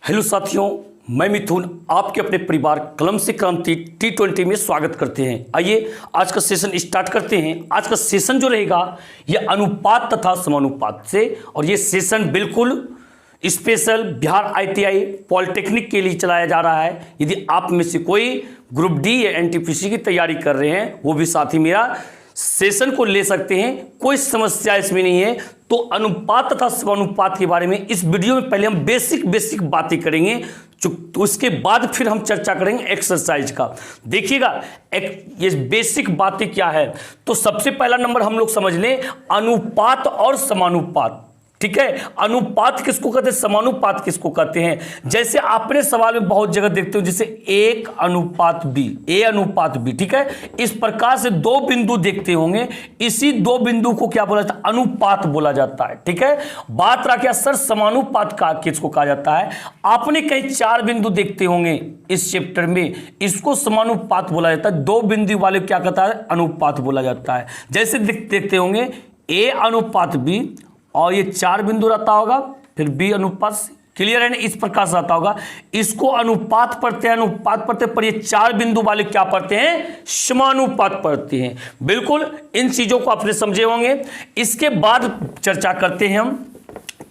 Hello साथियों, मैं मिथुन आपके अपने परिवार कलम से क्रांति T20 में स्वागत करते हैं। आइए आज का सेशन स्टार्ट करते हैं। आज का सेशन जो रहेगा यह अनुपात तथा समानुपात से, और ये सेशन बिल्कुल स्पेशल बिहार ITI पॉलिटेक्निक के लिए चलाया जा रहा है। यदि आप में से कोई ग्रुप डी या NTPC की तैयारी कर रहे हैं, वो भी साथ ही मेरा सेशन को ले सकते हैं, कोई समस्या इसमें नहीं है। तो अनुपात तथा समानुपात के बारे में इस वीडियो में पहले हम बेसिक बातें करेंगे, तो उसके बाद फिर हम चर्चा करेंगे एक्सरसाइज का। देखिएगा ये बेसिक बातें क्या है। तो सबसे पहला नंबर हम लोग समझ लें अनुपात और समानुपात। ठीक है, अनुपात किसको कहते हैं, समानुपात किसको कहते हैं। जैसे आपने सवाल में बहुत जगह देखते हो, जैसे A अनुपात B, A अनुपात B। ठीक है, इस प्रकार से दो बिंदु देखते होंगे, इसी दो बिंदु को क्या बोला जाता है, अनुपात बोला जाता है। ठीक है, बात रहा क्या सर समानुपात का किसको कहा जाता है। आपने कहीं चार बिंदु देखते होंगे इस चैप्टर में, इसको समानुपात बोला जाता है। दो बिंदु वाले क्या कहता है, अनुपात बोला जाता है। जैसे देखते होंगे A अनुपात B, और ये चार बिंदु रहता होगा, फिर B अनुपात C। क्लियर है ना, इस प्रकार से आता होगा। इसको अनुपात पढ़ते हैं, अनुपात पढ़ते हैं, पर ये चार बिंदु वाले क्या पढ़ते हैं, समानुपात पढ़ते हैं। बिल्कुल इन चीजों को आपने समझे होंगे। इसके बाद चर्चा करते हैं हम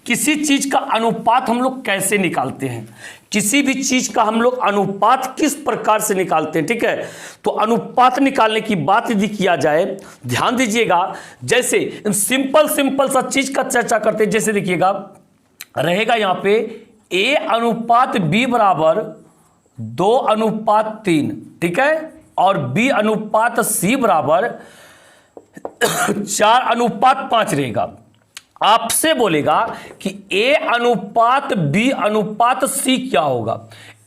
किसी चीज का अनुपात हम लोग कैसे निकालते हैं, किसी भी चीज का हम लोग अनुपात किस प्रकार से निकालते हैं। ठीक है, तो अनुपात निकालने की बात यदि किया जाए, ध्यान दीजिएगा, जैसे सिंपल सा चीज का चर्चा करते हैं। जैसे देखिएगा रहेगा यहां पे A अनुपात B बराबर 2 अनुपात 3। ठीक है, और B अनुपात C बराबर 4 अनुपात 5 रहेगा। आपसे बोलेगा कि A अनुपात B अनुपात C क्या होगा।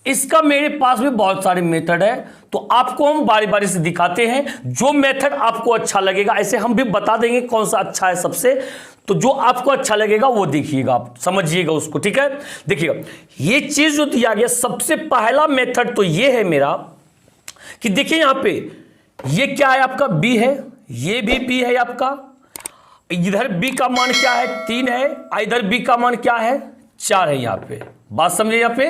इसका मेरे पास भी बहुत सारे मेथड है, तो आपको हम बारी बारी से दिखाते हैं। जो मेथड आपको अच्छा लगेगा, ऐसे हम भी बता देंगे कौन सा अच्छा है सबसे, तो जो आपको अच्छा लगेगा वो देखिएगा, आप समझिएगा उसको। ठीक है, देखिएगा ये चीज जो दिया गया, सबसे पहला मेथड तो ये है मेरा कि देखिए यहां पे ये क्या है, आपका B है, ये भी B है आपका। इधर B का मान क्या है, 3 है, इधर B का मान क्या है, 4 है। यहां पे बात समझिए, यहां पे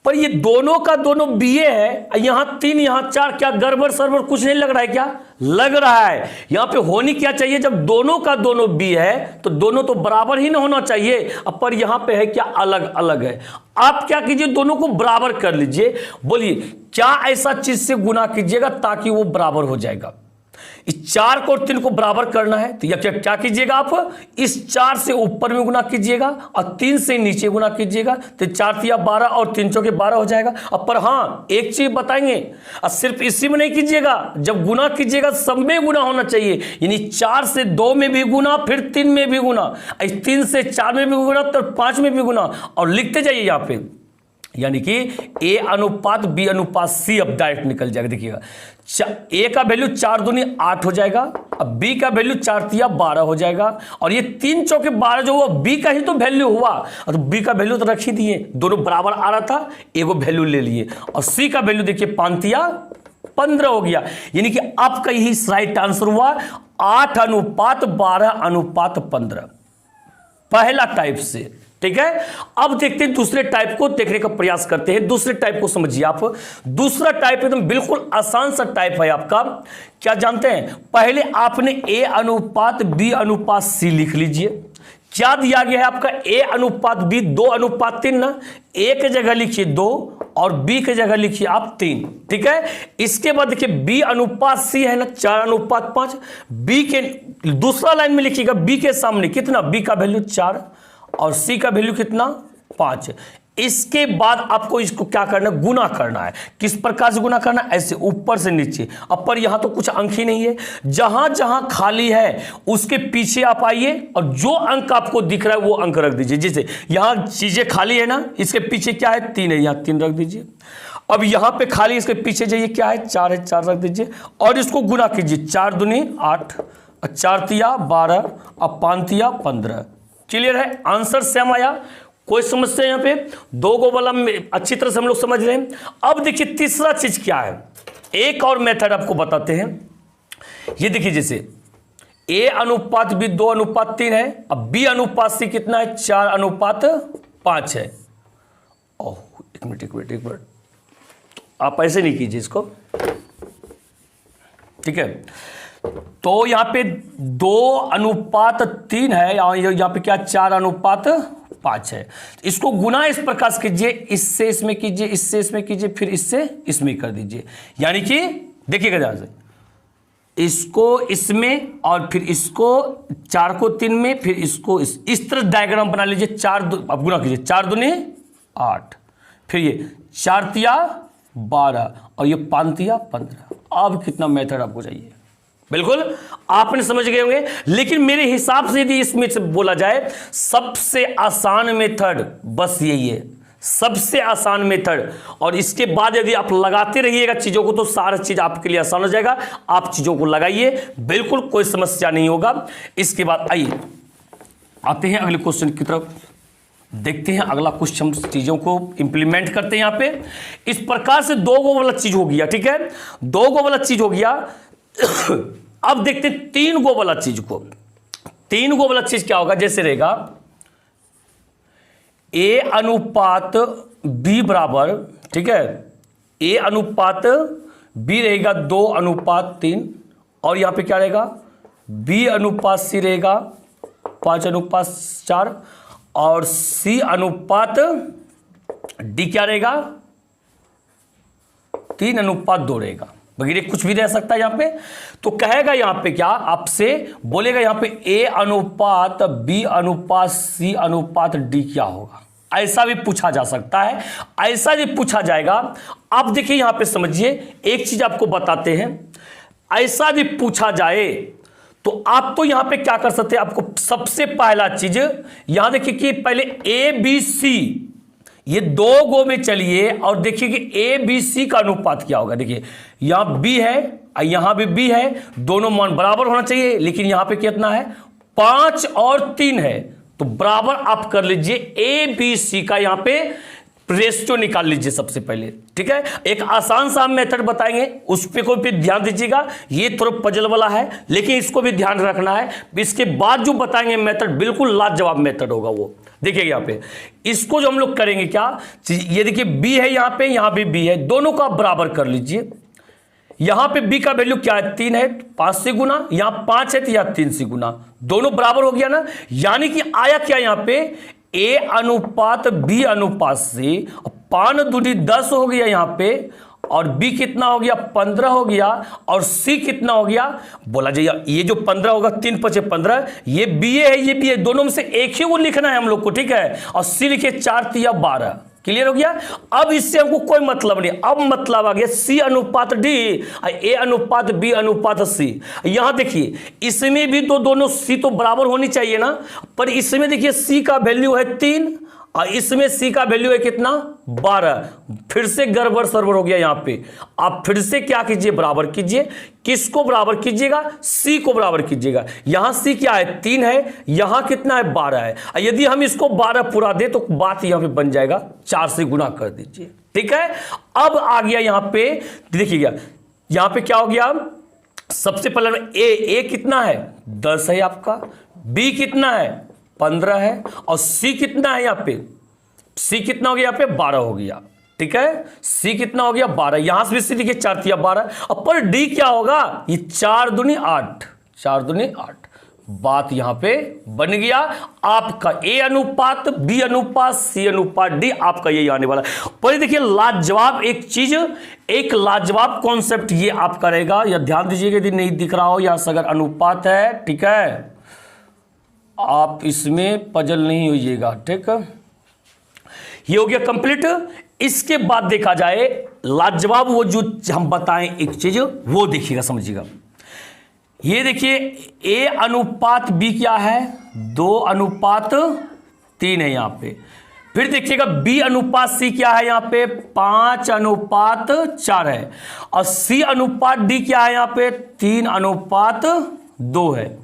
पर ये दोनों का दोनों BA है, यहां 3 यहां 4, क्या गड़बड़ सरबड़ कुछ नहीं लग रहा है, क्या लग रहा है। यहां पे होनी क्या चाहिए, जब दोनों का दोनों B है तो दोनों तो बराबर ही ना होना चाहिए। अब पर यहां पे है क्या, अलग अलग है। आप क्या कीजिए, दोनों को बराबर कर लीजिए। बोलिए क्या ऐसा चीज से गुना कीजिएगा ताकि वो बराबर हो जाएगा। इस 4 को और 3 को बराबर करना है, तो यह क्या कीजिएगा, आप इस 4 से ऊपर में गुना कीजिएगा और 3 से नीचे गुना कीजिएगा, तो 4 तिया 12 और 3 चौके 12 हो जाएगा। अब पर हाँ एक चीज बताएंगे, और सिर्फ इसी में नहीं कीजिएगा, जब गुना कीजिएगा सब में गुना होना चाहिए। यानी 4 से 2 में भी गुना, फिर 3 में भी गुना, 3 से 4 में भी गुना, तो 5 में भी गुना, और लिखते जाइए यहाँ पे। यानी कि A अनुपात B अनुपात C अब डायरेक्ट निकल जाएगा। देखिएगा A का वैल्यू 4 दूनी 8 हो जाएगा, अब B का वैल्यू 4 तिया 12 हो जाएगा, और ये 3 चौके 12 जो हुआ B का ही तो वैल्यू हुआ, और B का वैल्यू तो रख ही दिए, दोनों बराबर आ रहा था, एगो वैल्यू ले लिए, और C का वैल्यू देखिए 5 तिया 15 हो गया। यानी कि आपका यही राइट आंसर हुआ 8 अनुपात 12 अनुपात 15, पहला टाइप से। ठीक है, अब देखते हैं दूसरे टाइप को, देखने का प्रयास करते हैं। दूसरे टाइप को समझिए आप। दूसरा टाइप एकदम बिल्कुल आसान सा टाइप है आपका। क्या जानते हैं, पहले आपने A अनुपात B अनुपात C लिख लीजिए। क्या दिया गया है आपका, A अनुपात B 2 अनुपात 3 ना, A की जगह लिखिए 2 और B की जगह लिखिए आप 3। ठीक है, इसके बाद देखिए B अनुपात C है ना, 4 अनुपात 5। B के दूसरा लाइन में लिखिएगा B के सामने कितना, B का वैल्यू 4 और C का वैल्यू कितना, 5। इसके बाद आपको इसको क्या करना है, गुना करना है। किस प्रकार से गुना करना है, ऐसे ऊपर से नीचे। अब पर यहां तो कुछ अंक ही नहीं है, जहां जहां खाली है उसके पीछे आप आइए, और जो अंक आपको दिख रहा है वो अंक रख दीजिए। जैसे यहां चीजें खाली है ना, इसके पीछे क्या है, 3 है, यहां 3 रख दीजिए। अब यहां पे खाली, इसके पीछे जाइए, क्या है, 4 है, 4 रख दीजिए, और इसको गुना कीजिए। 4 दूनी 8, 4 तिया 12 और 5 तिया 15। क्लियर है, आंसर सेम आया, कोई समस्या यहां पे, दो गो वाला अच्छी तरह से हम लोग समझ रहे हैं। अब देखिए तीसरा चीज क्या है, एक और मेथड आपको बताते हैं। ये देखिए जैसे A अनुपात B 2 अनुपात 3 है, अब B अनुपात C कितना है, 4 अनुपात 5 है, ओह एक मिनट, आप ऐसे नहीं कीजिए इसको, ठीक है। तो यहाँ पे 2:3 है, यहाँ पे क्या 4:5 है। इसको गुना इस प्रकार से कीजिए, इससे इसमें कीजिए, इससे इसमें कीजिए, फिर इससे इसमें कर दीजिए। यानी कि देखिएगा ध्यान से, इसको इसमें और फिर इसको 4 को 3 में, फिर इसको इस तरह डायग्राम बना लीजिए। 4 अब गुना कीजिए, 4 दूनी 8, फिर ये 4 तिया 12 और ये 5 तिया 15। अब कितना मेथड आपको चाहिए, बिल्कुल आपने समझ गए होंगे। लेकिन मेरे हिसाब से यदि इसमें से बोला जाए, सबसे आसान मेथड बस यही है, सबसे आसान मेथड। और इसके बाद यदि आप लगाते रहिएगा चीजों को तो सारा चीज आपके लिए आसान हो जाएगा। आप चीजों को लगाइए, बिल्कुल कोई समस्या नहीं होगा। इसके बाद आइए आते हैं अगले क्वेश्चन की तरफ, देखते हैं अगला कुछ हम चीजों को इंप्लीमेंट करते हैं। यहां पे इस प्रकार से 2 गो वाला चीज हो गया, ठीक है, 2 गो वाला चीज हो गया। अब देखते 3 गो वाला चीज को। 3 गो वाला चीज क्या होगा, जैसे रहेगा A:B बराबर, ठीक है, A:B रहेगा 2:3 और यहां पे क्या रहेगा B:C रहेगा 5:4 और C:D क्या रहेगा 3:2 रहेगा। वगैरह कुछ भी रह सकता है यहां पे। तो कहेगा यहां पे क्या आपसे बोलेगा, यहां पे A:B:C:D क्या होगा, ऐसा भी पूछा जा सकता है। ऐसा भी पूछा जाएगा। आप देखिए यहां पे समझिए, एक चीज आपको बताते हैं, ऐसा भी पूछा जाए तो आप तो यहां पे क्या कर सकते हैं, आपको सबसे पहला चीज यहां देखिए कि पहले ABC ये 2 गो में चलिए और देखिए कि ABC का अनुपात क्या होगा। देखिए यहां B है, यहां भी B है, दोनों मान बराबर होना चाहिए, लेकिन यहां पे कितना है 5 और 3 है, तो बराबर आप कर लीजिए ABC का यहां पे रेशियो निकाल लीजिए सबसे पहले, ठीक है। एक आसान सा मेथड बताएंगे, उस पे कोई भी ध्यान दीजिएगा, ये थोड़ा पजल वाला है लेकिन इसको भी ध्यान रखना है। इसके बाद जो बताएंगे मेथड बिल्कुल लाजवाब मेथड होगा वो। देखिए यहां पे इसको जो हम लोग करेंगे क्या, ये देखिए B है यहां पे, यहां भी B है, दोनों का बराबर कर लीजिए। यहां पे B का वैल्यू क्या है 3 है, 5 से गुना, यहां 5 है तो यहां 3 से गुना, दोनों बराबर हो गया ना। यानी कि आया क्या यहां पे A:B:C, 5×2 10 हो गया यहां पे, और B कितना हो गया 15 हो गया, और C कितना हो गया बोला जाइए, ये जो 15 होगा 3×5 15, ये BA है ये B है, दोनों में से एक ही वो लिखना है हम लोग को, ठीक है। और C लिखे 4×3 12, क्लियर हो गया। अब इससे हमको कोई मतलब नहीं, अब मतलब आ गया C:D, A:B:C। यहां देखिए इसमें भी तो दोनों C तो बराबर होनी चाहिए ना, पर इसमें देखिए C का वैल्यू है 3 और इसमें C का वैल्यू है कितना 12, फिर से गड़बड़ सरबर हो गया यहां पे। आप फिर से क्या कीजिए, बराबर कीजिए। किसको बराबर कीजिएगा, C को बराबर कीजिएगा। यहां C क्या है 3 है, यहां कितना है 12 है। यदि हम इसको 12 पूरा दे तो बात यहां पे बन जाएगा 4 से गुना कर दीजिए, ठीक है। अब आ गया यहां पे देखिएगा, यहां पे क्या हो गया, सबसे पहले A कितना है 10 है आपका, B कितना है 15 है, और C कितना है यहां पे, C कितना हो गया यहां पे 12 हो गया, ठीक है। C कितना हो गया 12, यहां से भी C देखिए 4×3 12, और पर D क्या होगा, ये 4×2 8, 4×2 8। बात यहां पे बन गया आपका A:B:C:D आपका यही आने वाला। पर देखिए लाजवाब एक चीज, एक लाजवाब कॉन्सेप्ट ये आपका रहेगा, या ध्यान दीजिएगा यदि नहीं दिख रहा हो, या अगर अनुपात है, ठीक है, आप इसमें पजल नहीं होइएगा, ठीक है। ये हो गया कंप्लीट। इसके बाद देखा जाए लाजवाब वो जो हम बताएं एक चीज, वो देखिएगा समझिएगा। ये देखिए A:B क्या है 2:3 है यहां पे, फिर देखिएगा B:C क्या है यहां पे 5:4 है, और C:D क्या है यहां पे 3:2 है।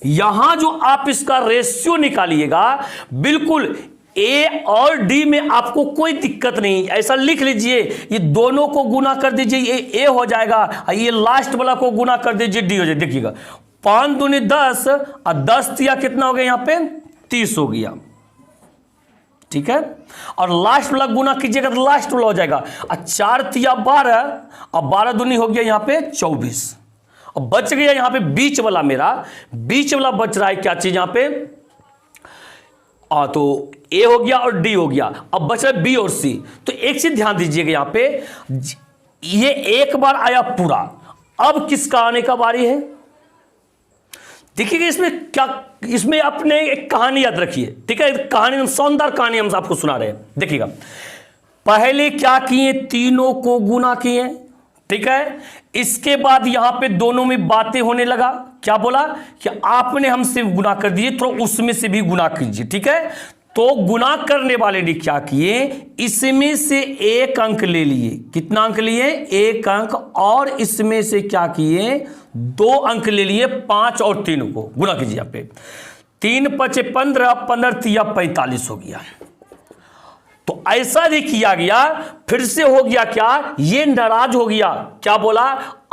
यहां जो आप इसका रेशियो निकालिएगा, बिल्कुल A और D में आपको कोई दिक्कत नहीं, ऐसा लिख लीजिए, ये दोनों को गुना कर दीजिए, ये A हो जाएगा, ये लास्ट वाला को गुना कर दीजिए D हो जाए। देखिएगा 5×2 10 और 10 तिया कितना हो गया यहां पे 30 हो गया, ठीक है, और लास्ट वाला गुना कीजिएगा तो लास्ट वाला हो जाएगा। 4 तिया 12 और 12 दूनी हो गया यहाँ पे 24, और बच गया यहाँ पे बीच वाला, मेरा बीच वाला बच रहा है क्या चीज यहाँ पे, तो ए हो गया और डी हो गया, अब बच रहा है बी और सी। तो एक चीज ध्यान दीजिएगा यहाँ पे, ये एक बार आया पूरा, अब किसका आने का बारी है। देखिएगा इसमें क्या, इसमें अपने एक कहानी याद रखिए, ठीक है, कहानी शानदार कहानी हम आपको सुना रहे हैं। देखिएगा पहले क्या किए, तीनों को गुना किए, ठीक है, इसके बाद यहां पे दोनों में बातें होने लगा, क्या बोला कि आपने हमसे गुना कर दिए तो उसमें से भी गुना कीजिए, ठीक है। तो गुना करने वाले ने क्या किए, इसमें से एक अंक ले लिए, कितना अंक लिए, एक अंक, और इसमें से क्या किए, 2 अंक ले लिए, 5 और 3 को गुना कीजिए यहाँ पे, 3 5 15, 15 तिया 45 हो गया। तो ऐसा भी किया गया, फिर से हो गया क्या, ये नाराज हो गया, क्या बोला,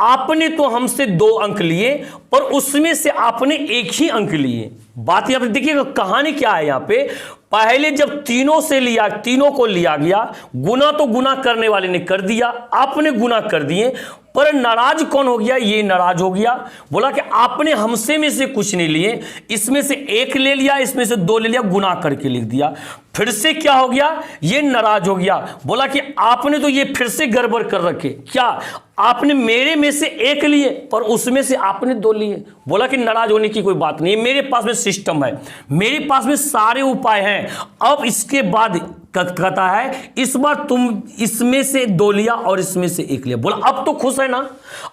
आपने तो हमसे 2 अंक लिए पर उसमें से आपने एक ही अंक लिए। बात यहां पे देखिएगा कहानी क्या है, यहां पे पहले जब तीनों से लिया, तीनों को लिया गया, गुना तो गुना करने वाले ने कर दिया, आपने गुना कर दिए, पर नाराज कौन हो गया, ये नाराज हो गया, बोला कि आपने हमसे में से कुछ नहीं लिए, इसमें से एक ले लिया, इसमें से 2 ले लिया, गुना करके लिख दिया। फिर से क्या हो गया, ये नाराज हो गया, बोला कि आपने तो ये फिर से गड़बड़ कर रखे, क्या आपने मेरे में से एक लिए पर उसमें से आपने 2 लिए। बोला कि नाराज होने की कोई बात नहीं, मेरे पास में सिस्टम है, मेरे पास में सारे उपाय हैं। अब इसके बाद कहता है इस बार तुम इसमें से 2 लिया और इसमें से 1 लिया। बोला अब तो खुश है ना,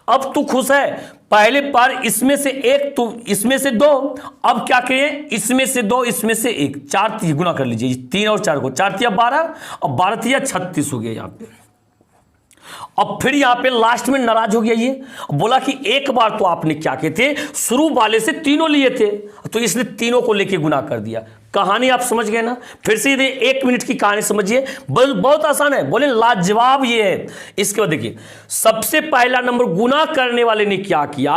अब तो खुश है, पहले बार इसमें से 1 तो इसमें से 2, अब क्या करें, इसमें से 2 इसमें से 1, 4 गुना कर लीजिए, 3 और 4 को, 4 तिया 12 और 12 तिया 36 हो गया यहाँ पे। अब फिर यहां पे लास्ट में नाराज हो गया, ये बोला कि एक बार तो आपने क्या किए थे, शुरू वाले से तीनों लिए थे, तो इसने तीनों को लेके गुना कर दिया। कहानी आप समझ गए ना, फिर से 1 मिनट की कहानी समझिए, बहुत आसान है, बोले लाजवाब ये है। इसके बाद देखिए, सबसे पहला नंबर गुना करने वाले ने क्या किया,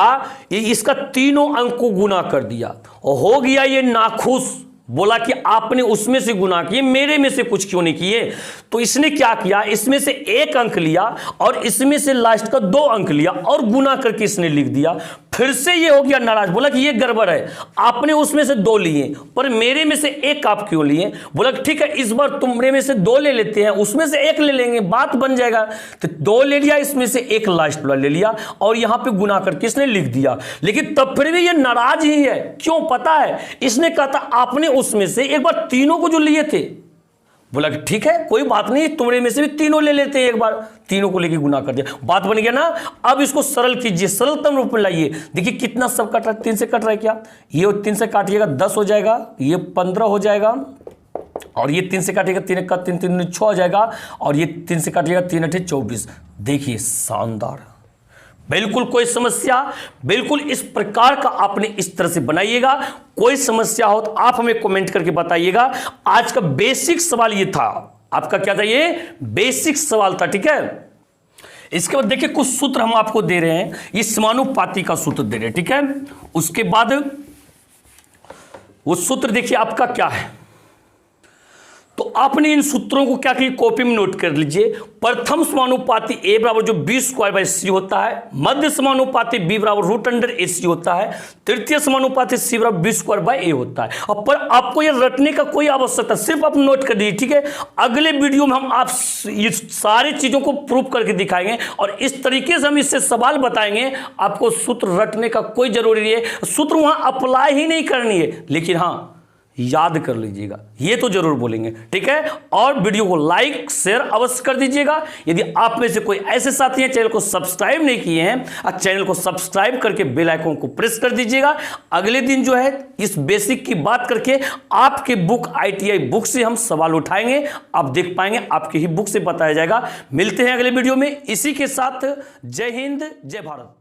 ये इसका तीनों अंक को गुना कर दिया और हो गया ये नाखुश, बोला कि आपने उसमें से गुना किए, मेरे में से कुछ क्यों नहीं किए। तो इसने क्या किया, इसमें से 1 अंक लिया और इसमें से लास्ट का 2 अंक लिया और गुना करके इसने लिख दिया। फिर से ये हो गया नाराज, बोला कि ये गड़बड़ है, आपने उसमें से 2 लिए पर मेरे में से 1 आप क्यों लिए। बोला ठीक है इस बार तुम्हारे में से 2 ले लेते हैं, उसमें से 1 ले लेंगे, बात बन जाएगा। तो 2 ले लिया, इसमें से 1 लास्ट वाला ले लिया और यहां पे गुना करके इसने लिख दिया। लेकिन तब फिर भी ये नाराज ही है, क्यों पता है, इसने कहा था आपने उसमें से एक बार तीनों को जो लिए थे। बोला कि ठीक है कोई बात नहीं, तुम्हारे में से भी तीनों ले लेते हैं, एक बार तीनों को लेके गुना कर दिया, बात बन गया ना। अब इसको सरल कीजिए, सरलतम रूप में लाइए। देखिए कितना सब कट रहा है, 3 से कट रहा है क्या, ये 3 से काटिएगा 10 हो जाएगा, ये 15 हो जाएगा, और ये 3 से काटिएगा 3 का 3 3 6 हो जाएगा, और ये 3 से काटिएगा 3 8 24। देखिए शानदार, बिल्कुल कोई समस्या, बिल्कुल इस प्रकार का आपने इस तरह से बनाइएगा। कोई समस्या हो तो आप हमें कमेंट करके बताइएगा। आज का बेसिक सवाल ये था, आपका क्या था, ये बेसिक सवाल था, ठीक है। इसके बाद देखिए कुछ सूत्र हम आपको दे रहे हैं, ये समानुपाती का सूत्र दे रहे हैं, ठीक है। उसके बाद वो सूत्र देखिए आपका क्या है, तो आपने इन सूत्रों को क्या किया, कॉपी में नोट कर लीजिए। प्रथम समानुपाती ए बराबर जो बी स्क्वायर बाई सी होता है, मध्य समानुपाती बी बराबर रूट अंडर ए सी होता है, तृतीय समानुपाती सी बराबर बी स्क्वायर बाई ए होता है। अब पर आपको ये रटने का कोई आवश्यकता, सिर्फ आप नोट कर दीजिए, ठीक है। अगले वीडियो में हम आप ये सारी चीजों को प्रूव करके दिखाएंगे और इस तरीके से हम इससे सवाल बताएंगे। आपको सूत्र रटने का कोई जरूरी नहीं है, सूत्र वहां अप्लाई ही नहीं करनी है, लेकिन हाँ याद कर लीजिएगा, ये तो जरूर बोलेंगे, ठीक है। और वीडियो को लाइक शेयर अवश्य कर दीजिएगा। यदि आप में से कोई ऐसे साथी हैं चैनल को सब्सक्राइब नहीं किए हैं, चैनल को सब्सक्राइब करके बेल आइकन को प्रेस कर दीजिएगा। अगले दिन जो है इस बेसिक की बात करके आपके बुक ITI बुक से हम सवाल उठाएंगे, आप देख पाएंगे, आपके ही बुक से बताया जाएगा। मिलते हैं अगले वीडियो में, इसी के साथ जय हिंद जय भारत।